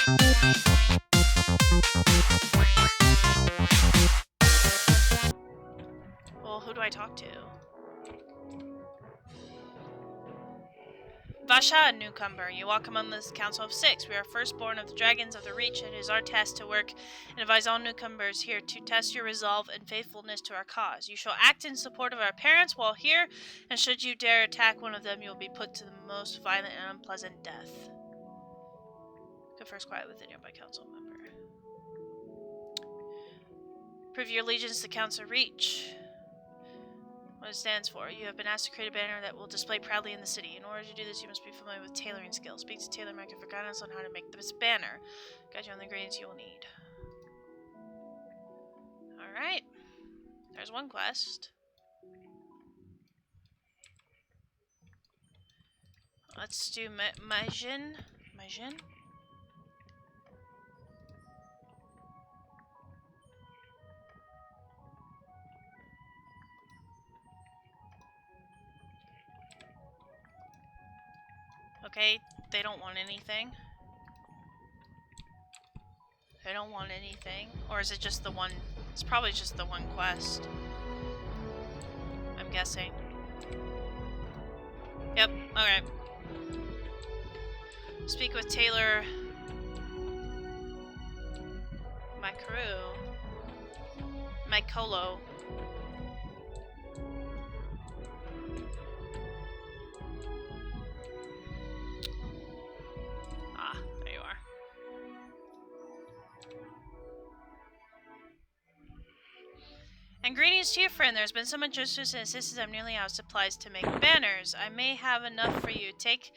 Well, who do I talk to? Vasha, newcomer, you walk among the Council of Six. We are firstborn of the Dragons of the Reach, and it is our task to work and advise all newcomers here to test your resolve and faithfulness to our cause. You shall act in support of our parents while here, and should you dare attack one of them, you will be put to the most violent and unpleasant death. Confers quiet with a nearby council member. Prove your allegiance to Council Reach. What it stands for. You have been asked to create a banner that will display proudly in the city. In order to do this, you must be familiar with tailoring skills. Speak to Tailor Market for guidance on how to make this banner. Guide you on the ingredients you will need. Alright. There's one quest. Let's do Six-Myjinn. Six-Myjinn? Okay, they don't want anything. They don't want anything. Or is it just the one? It's probably just the one quest. I'm guessing. Yep, okay. Speak with Taylor. My crew. My colo. And greetings to you, friend. There's been so much interest in assistance, I'm nearly out of supplies to make banners. I may have enough for you. Take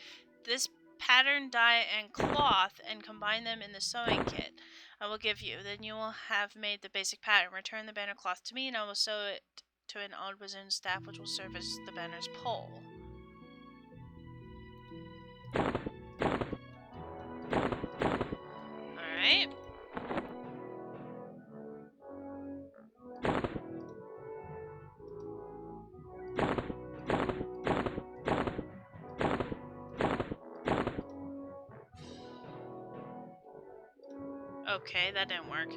this pattern, dye, and cloth and combine them in the sewing kit I will give you. Then you will have made the basic pattern. Return the banner cloth to me and I will sew it to an odd wooden staff which will serve as the banner's pole. Alright. Okay, that didn't work.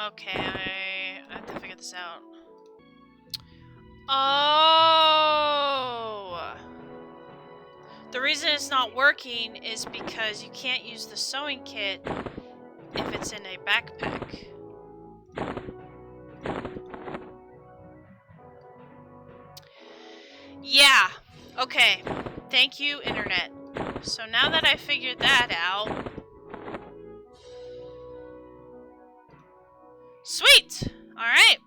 Okay, I have to figure this out. Oh! The reason it's not working is because you can't use the sewing kit if it's in a backpack. Yeah, okay. Thank you, Internet. So now that I figured that out... Sweet! Alright.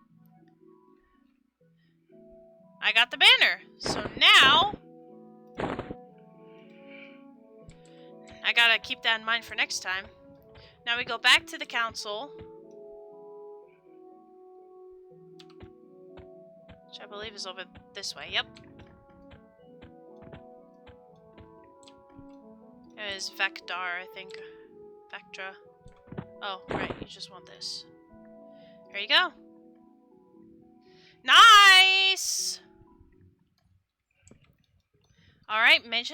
I got the banner. So now... I gotta keep that in mind for next time. Now we go back to the council. Which I believe is over this way. Yep. It is Vector, I think. Vectra. Oh, right. You just want this. Here you go. Nice! Alright, Mijin.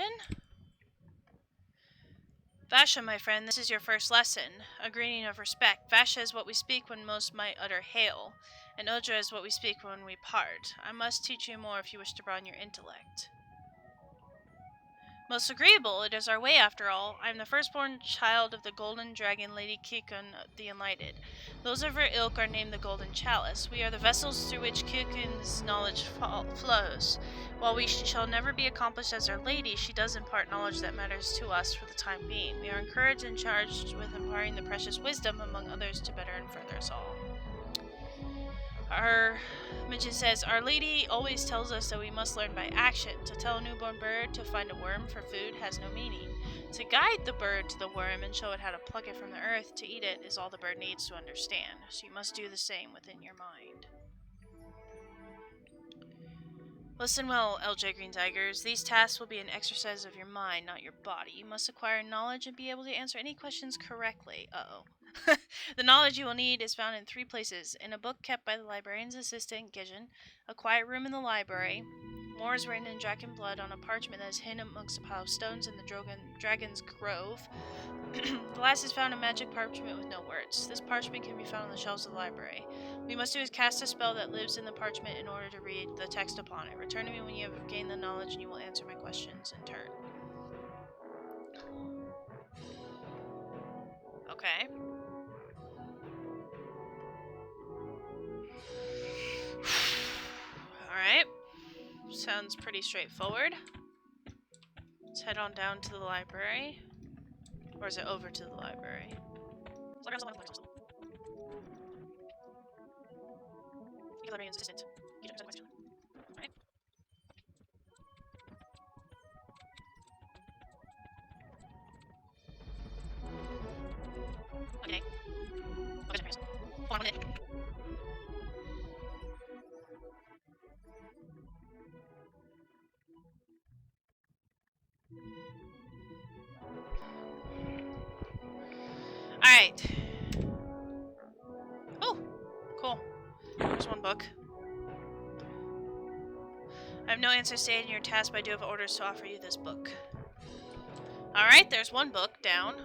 Vasha, my friend, this is your first lesson. A greeting of respect. Vasha is what we speak when most might utter hail, and Ojra is what we speak when we part. I must teach you more if you wish to broaden your intellect. Most agreeable, it is our way after all. I am the firstborn child of the Golden Dragon, Lady Kikun the Enlightened. Those of her ilk are named the Golden Chalice. We are the vessels through which Kikun's knowledge flows. While we shall never be accomplished as our lady, she does impart knowledge that matters to us for the time being. We are encouraged and charged with imparting the precious wisdom among others to better and further us all. Midget says, Our Lady always tells us that we must learn by action. To tell a newborn bird to find a worm for food has no meaning. To guide the bird to the worm and show it how to pluck it from the earth to eat it is all the bird needs to understand. So you must do the same within your mind. Listen well, LJgreentigers. These tasks will be an exercise of your mind, not your body. You must acquire knowledge and be able to answer any questions correctly. Uh-oh. The knowledge you will need is found in 3 places. In a book kept by the librarian's assistant, Gijin, a quiet room in the library. More is written in dragon blood on a parchment that is hidden amongst a pile of stones in the dragon's grove. The last is found in magic parchment with no words. This parchment can be found on the shelves of the library. What you must do is cast a spell that lives in the parchment in order to read the text upon it. Return to me when you have gained the knowledge and you will answer my questions in turn. Okay. Alright. Sounds pretty straightforward. Let's head on down to the library. Or is it over to the library? Librarian's assistant. Alright. Okay. Hold on a minute. Alright. Oh, cool. There's one book. I have no answers stated in your task, but I do have orders to offer you this book. Alright, there's one book down.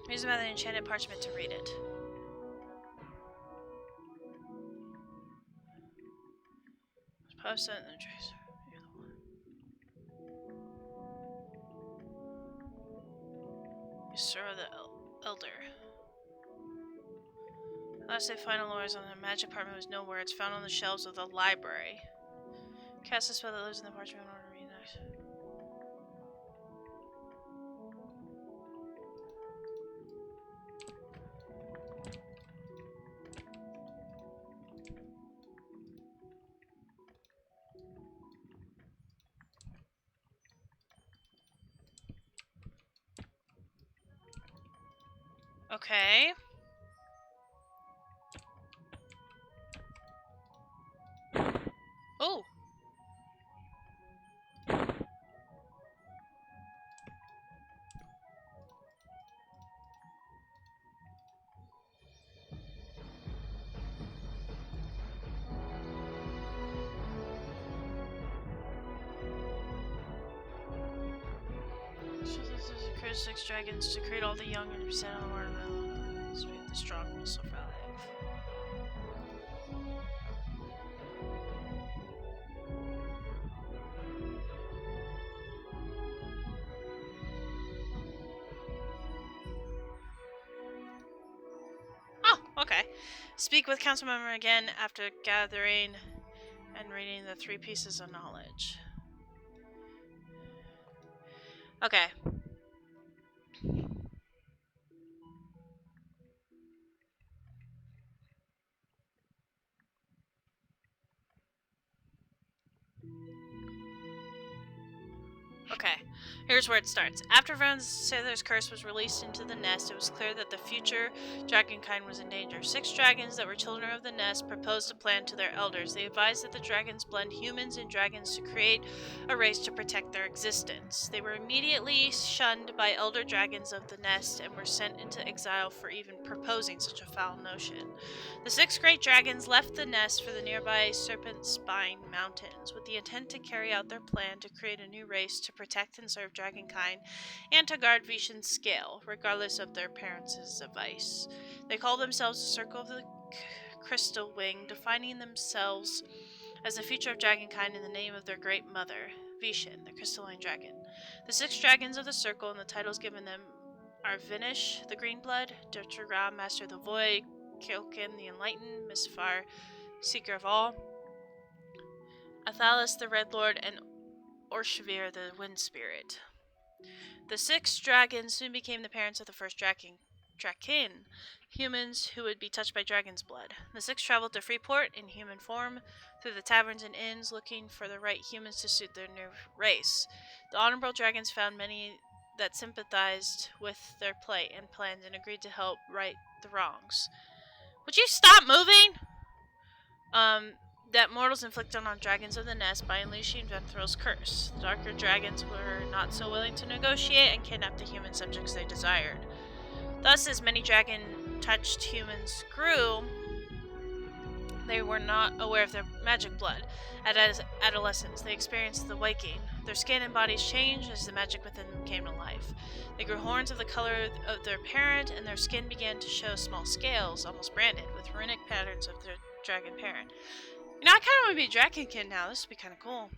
Here's about the enchanted parchment to read it. Post it in the tracer. You serve the elder. Last day final orders on the magic parchment with no words found on the shelves of the library. Cast a spell that lives in the parchment in order to read it. Okay. Oh. Occurs 6 dragons to create all the young and set on the watermelon. Speak the strong will survive. Oh, okay. Speak with council member again after gathering and reading the 3 pieces of knowledge. Okay. Okay, here's where it starts. After Varen's Sailor's curse was released into the nest, it was clear that the future dragonkind was in danger. 6 dragons that were children of the nest proposed a plan to their elders. They advised that the dragons blend humans and dragons to create a race to protect their existence. They were immediately shunned by elder dragons of the nest and were sent into exile for even proposing such a foul notion. The 6 great dragons left the nest for the nearby Serpent Spine Mountains with the intent to carry out their plan to create a new race to protect and serve dragonkind and to guard Vishen's scale, regardless of their parents' advice. They call themselves the Circle of the Crystal Wing, defining themselves as the future of dragonkind in the name of their great mother, Vishen, the crystalline dragon. The 6 dragons of the Circle and the titles given them are Vinish, the Greenblood, Dertragram, Master of the Void, Kilkin, the Enlightened, Misfar, Seeker of All, Athalas, the Red Lord, and Orshvir, the Wind Spirit. The 6 dragons soon became the parents of the first Draken, humans who would be touched by dragon's blood. The six traveled to Freeport in human form, through the taverns and inns, looking for the right humans to suit their new race. The honorable dragons found many that sympathized with their plight and plans and agreed to help right the wrongs. Would you stop moving? That mortals inflicted on dragons of the nest by unleashing Venthral's curse. The darker dragons were not so willing to negotiate and kidnap the human subjects they desired. Thus, as many dragon-touched humans grew, they were not aware of their magic blood. At adolescence, they experienced the waking. Their skin and bodies changed as the magic within them came to life. They grew horns of the color of their parent, and their skin began to show small scales, almost branded, with runic patterns of their dragon parent. You know, I kind of want to be a dragonkin now. This would be kind of cool.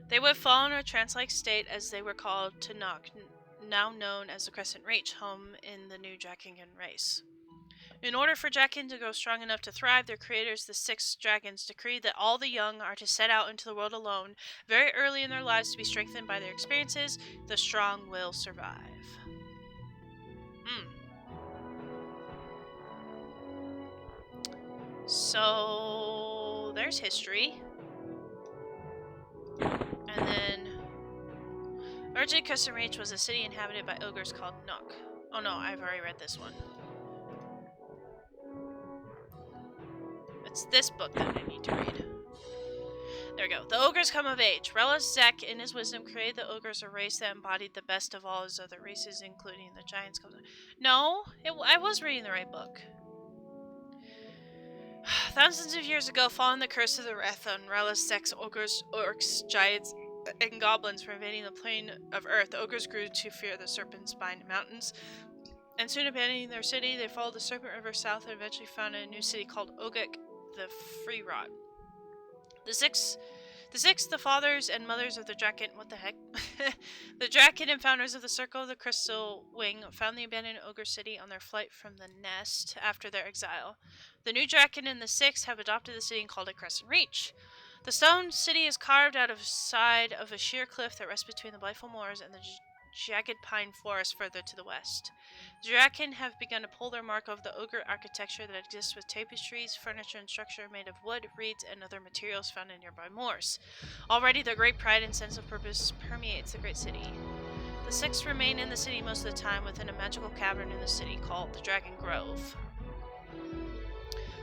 They would fall in a trance-like state as they were called to Nock, now known as the Crescent Reach, home in the new dragonkin race. In order for Draken to grow strong enough to thrive, their creators, the six dragons, decreed that all the young are to set out into the world alone, very early in their lives to be strengthened by their experiences. The strong will survive. So, there's history. And then, originally Crescent Reach was a city inhabited by ogres called Nock. Oh no, I've already read this one. It's this book that I need to read. There we go. The ogres come of age. Relis Zek, in his wisdom, created the ogres, a race that embodied the best of all his other races, including the giants. No, I was reading the right book. Thousands of years ago, following the curse of the wrath on Relis Zek's ogres, orcs, giants, and goblins for invading the plane of Earth, the ogres grew to fear the serpent-spined mountains. And soon abandoning their city, they followed the Serpent River south and eventually founded a new city called Ogek the Freerot. The six, the fathers and mothers of the Draken, what the heck? The Draken and founders of the Circle of the Crystal Wing found the abandoned ogre city on their flight from the nest after their exile. The new Draken and the six have adopted the city and called it Crescent Reach. The stone city is carved out of the side of a sheer cliff that rests between the Blytheful Moors and the jagged pine forest further to the west. The Draken have begun to pull their mark of the ogre architecture that exists with tapestries, furniture, and structure made of wood, reeds, and other materials found in nearby moors. Already their great pride and sense of purpose permeates the great city. The six remain in the city most of the time within a magical cavern in the city called the Dragon Grove.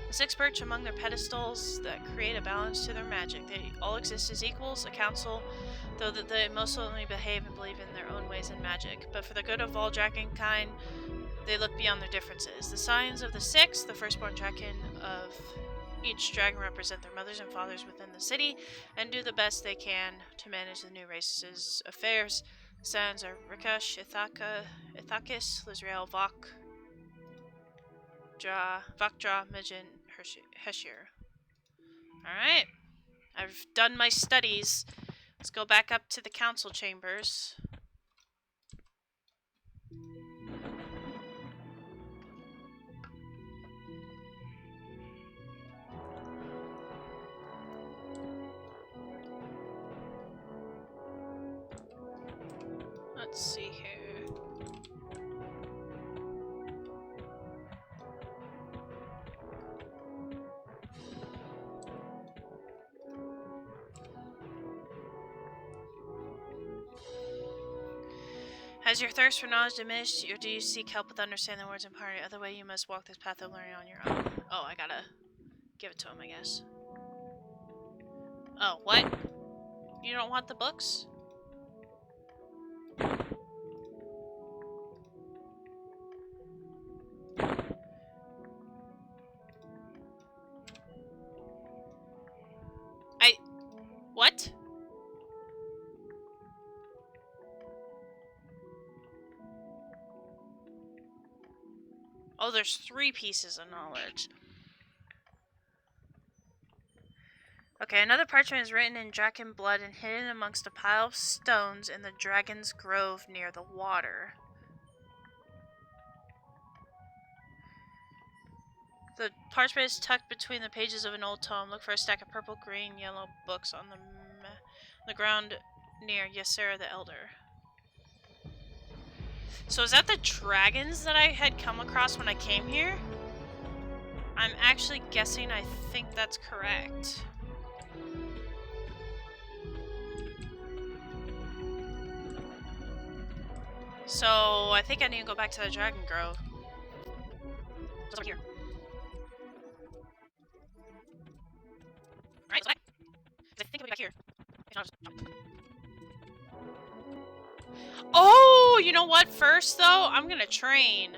The six perch among their pedestals that create a balance to their magic. They all exist as equals, a council, though that they most certainly behave and believe in their own ways in magic. But for the good of all dragonkind, they look beyond their differences. The signs of the six, the firstborn dragon of each dragon, represent their mothers and fathers within the city and do the best they can to manage the new race's affairs. The signs are Rikash, Ithakis, Lizrael, Vakdra, Mijin, Heshir. Alright. I've done my studies. Let's go back up to the council chambers. Let's see here. Has your thirst for knowledge diminished, or do you seek help with understanding the words and party? Other way, you must walk this path of learning on your own. Oh, I gotta give it to him, I guess. Oh, what? You don't want the books? What? Oh, there's 3 pieces of knowledge. Okay, another parchment is written in dragon blood and hidden amongst a pile of stones in the Dragon's Grove near the water. The parchment is tucked between the pages of an old tome. Look for a stack of purple, green, yellow books on the ground near Ysera the Elder. So is that the dragons that I had come across when I came here? I'm actually guessing I think that's correct. So I think I need to go back to the Dragon Grove. What's over here? Alright, let's go back. I think it'll be back here. Oh, you know what? First, though, I'm gonna train.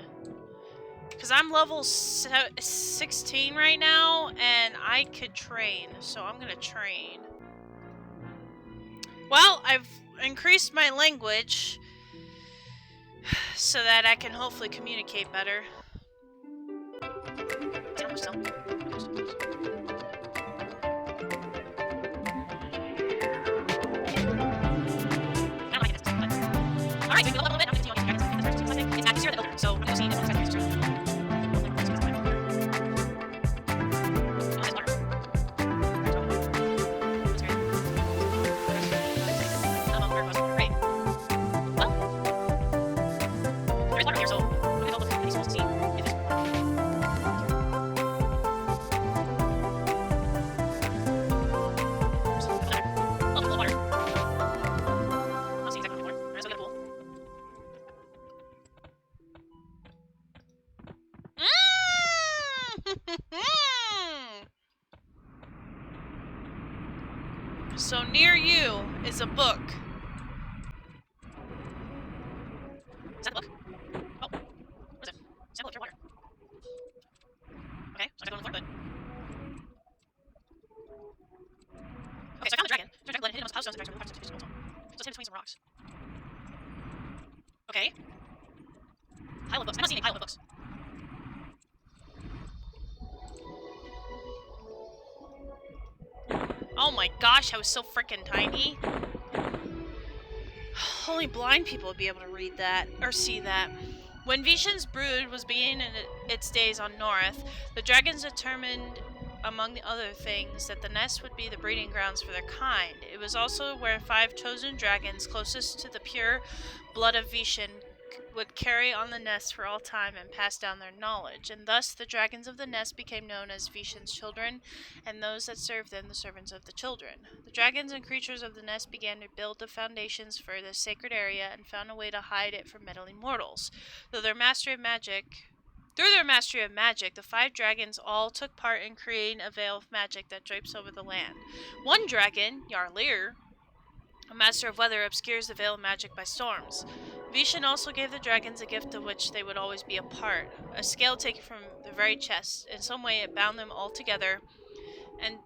Because I'm level 16 right now, and I could train. So I'm gonna train. Well, I've increased my language so that I can hopefully communicate better. Alright, we go up a little bit. I'm going to continue on these dragons. It's atmosphere that built, so we'll see if it's true. So near you is a book. Is that the book? Oh, what is it? Sample of pure water. Okay, so I gotta go on the floor, but... Okay, so I found the dragon. There's a dragon blood hidden amongst house stones and dragon parts of the so it's in between some rocks. Okay. Pile of books. I'm not seeing a pile of books. Oh my gosh, I was so freaking tiny. Only blind people would be able to read that, or see that. When Vishen's brood was beginning its days on North, the dragons determined, among the other things, that the nest would be the breeding grounds for their kind. It was also where 5 chosen dragons, closest to the pure blood of Vishen, would carry on the nest for all time and pass down their knowledge, and thus the dragons of the nest became known as Vishen's children, and those that served them the servants of the children. The dragons and creatures of the nest began to build the foundations for this sacred area and found a way to hide it from meddling mortals. Through their mastery of magic, the 5 dragons all took part in creating a veil of magic that drapes over the land. One dragon, Yarlir, a master of weather, obscures the veil of magic by storms. Vishen also gave the dragons a gift of which they would always be a part, a scale taken from the very chest. In some way it bound them all together, and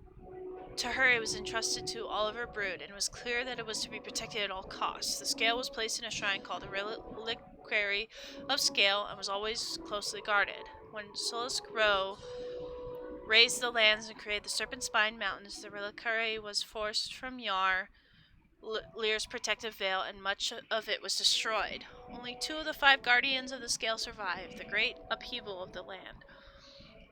to her it was entrusted to all of her brood, and it was clear that it was to be protected at all costs. The scale was placed in a shrine called the Reliquary of Scale, and was always closely guarded. When Solusk Row raised the lands and created the Serpent Spine Mountains, the reliquary was forced from Lear's protective veil, and much of it was destroyed. Only 2 of the 5 guardians of the scale survived, the great upheaval of the land.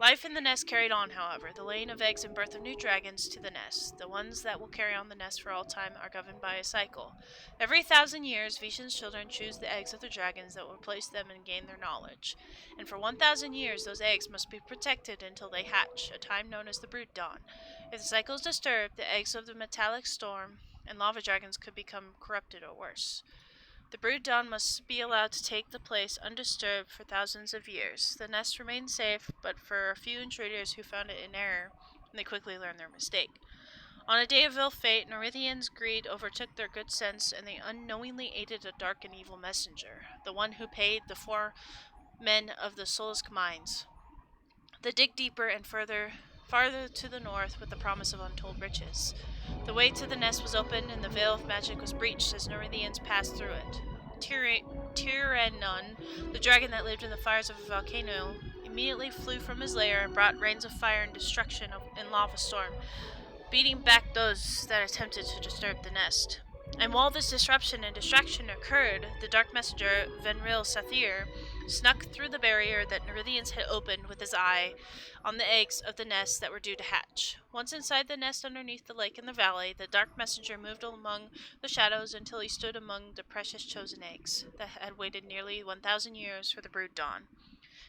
Life in the nest carried on, however, the laying of eggs and birth of new dragons to the nest. The ones that will carry on the nest for all time are governed by a cycle. Every 1,000 years, Vishen's children choose the eggs of the dragons that will replace them and gain their knowledge. And for 1,000 years, those eggs must be protected until they hatch, a time known as the Brood Dawn. If the cycle is disturbed, the eggs of the metallic storm and lava dragons could become corrupted or worse. The Brood Dawn must be allowed to take the place undisturbed for thousands of years. The nest remained safe, but for a few intruders who found it in error, they quickly learned their mistake. On a day of ill fate, Nerithian's greed overtook their good sense, and they unknowingly aided a dark and evil messenger, the one who paid the 4 men of the Solusk mines. They dig deeper and farther to the north with the promise of untold riches. The way to the nest was opened, and the veil of magic was breached as Nerithians passed through it. Tyrannon, the dragon that lived in the fires of a volcano, immediately flew from his lair and brought rains of fire and destruction in lava storm, beating back those that attempted to disturb the nest. And while this disruption and distraction occurred, the dark messenger, Venril Sathir, snuck through the barrier that Nerithians had opened with his eye on the eggs of the nest that were due to hatch. Once inside the nest underneath the lake in the valley, the dark messenger moved among the shadows until he stood among the precious chosen eggs that had waited nearly 1,000 years for the brood dawn.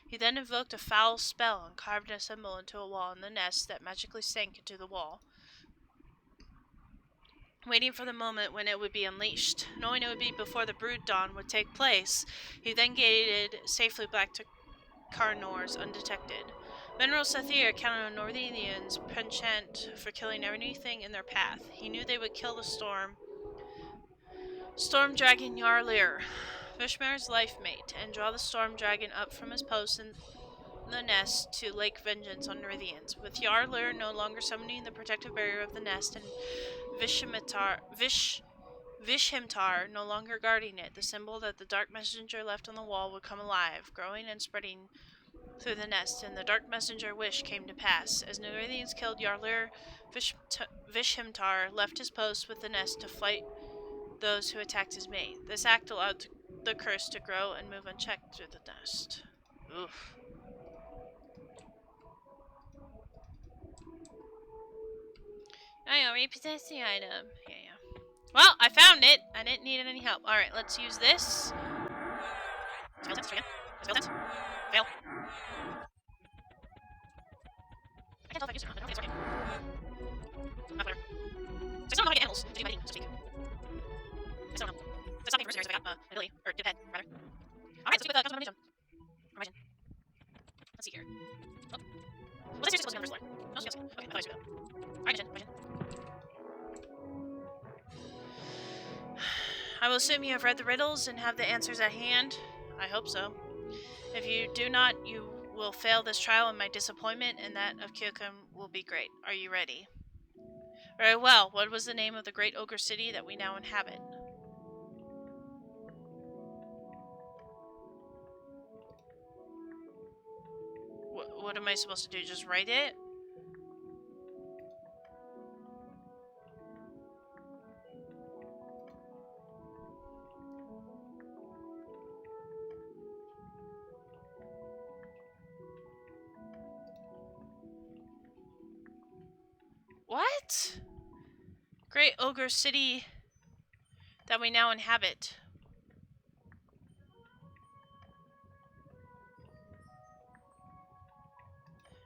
He then invoked a foul spell and carved a symbol into a wall in the nest that magically sank into the wall, waiting for the moment when it would be unleashed. Knowing it would be before the brood dawn would take place, he then gated safely back to Karnors undetected. Veneral Sathir counted on Northians' penchant for killing anything in their path. He knew they would kill the storm dragon Yarlir, Vishmar's life mate, and draw the storm dragon up from his post in the nest to lake vengeance on Nerithians. With Yarlir no longer summoning the protective barrier of the nest and Vishhimtar no longer guarding it, the symbol that the Dark Messenger left on the wall would come alive, growing and spreading through the nest, and the Dark Messenger wish came to pass. As Nerithians killed Yarlir, Vishhimtar left his post with the nest to fight those who attacked his mate. This act allowed the curse to grow and move unchecked through the nest. Oof. I already possess the item. Yeah. Well, I found it. I didn't need any help. Alright, let's use this. Fail test, try again. Fail test. Fail. I can't tell if I used it or not. I don't think it's working. Whatever. So I don't know how to get animals to do my thing, so to speak. I still don't know. So it's not paper, so I got an ability. Or did head, rather. Alright, let's do the custom animation. Let's see here. Oh. Was this seriously supposed to be on the first floor? No, yes. Okay, I thought I was good. Alright, mission. I will assume you have read the riddles and have the answers at hand. I hope so. If you do not, you will fail this trial, and my disappointment and that of Kyokum will be great. Are you ready? Very well. What was the name of the great ogre city that we now inhabit? What am I supposed to do? Just write it? What? Great ogre city that we now inhabit.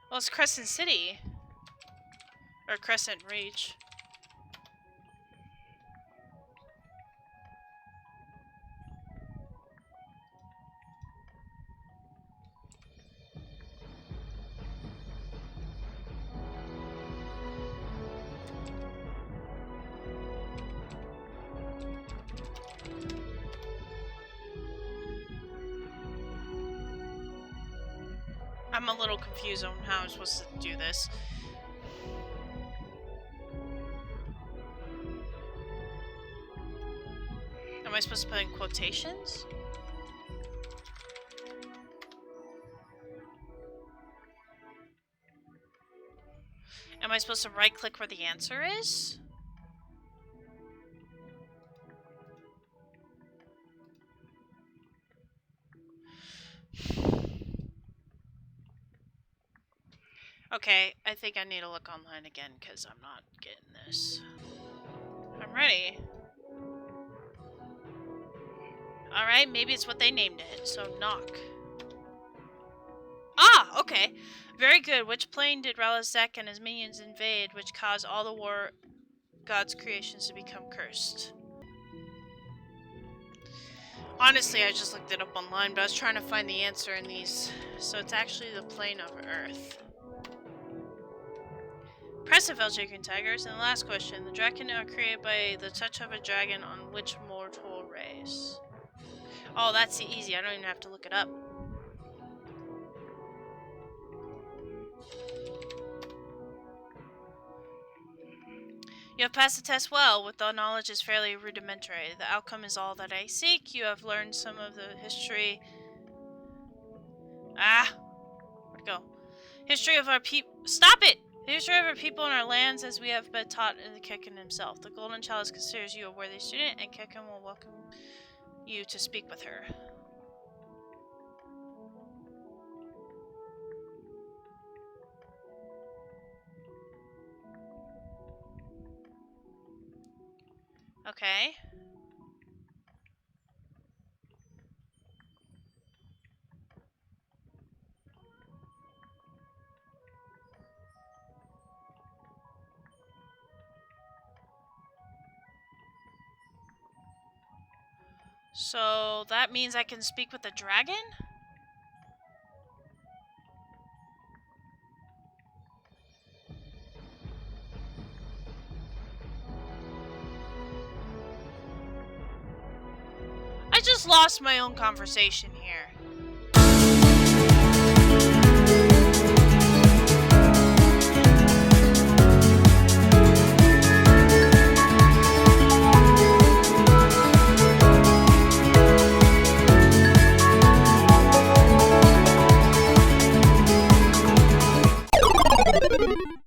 Well, it's Crescent City. Or Crescent Reach. I'm a little confused on how I'm supposed to do this. Am I supposed to put in quotations? Am I supposed to right-click where the answer is? Okay, I think I need to look online again because I'm not getting this. I'm ready. Alright, maybe it's what they named it, so knock. Ah, okay. Very good. Which plane did Ralazek and his minions invade, which caused all the war gods' creations to become cursed? Honestly, I just looked it up online, but I was trying to find the answer in these. So it's actually the plane of Earth. Impressive, LJgreentigers. And the last question. The Draken are created by the touch of a dragon on which mortal race? Oh, that's easy. I don't even have to look it up. You have passed the test well, with the knowledge is fairly rudimentary. The outcome is all that I seek. You have learned some of the history... Ah! Where'd it go? History of our people... Stop it! The history of our people and our lands as we have been taught in the Kekin himself. The Golden Chalice considers you a worthy student, and Kekin will welcome you to speak with her. Okay. So that means I can speak with the dragon? I just lost my own conversation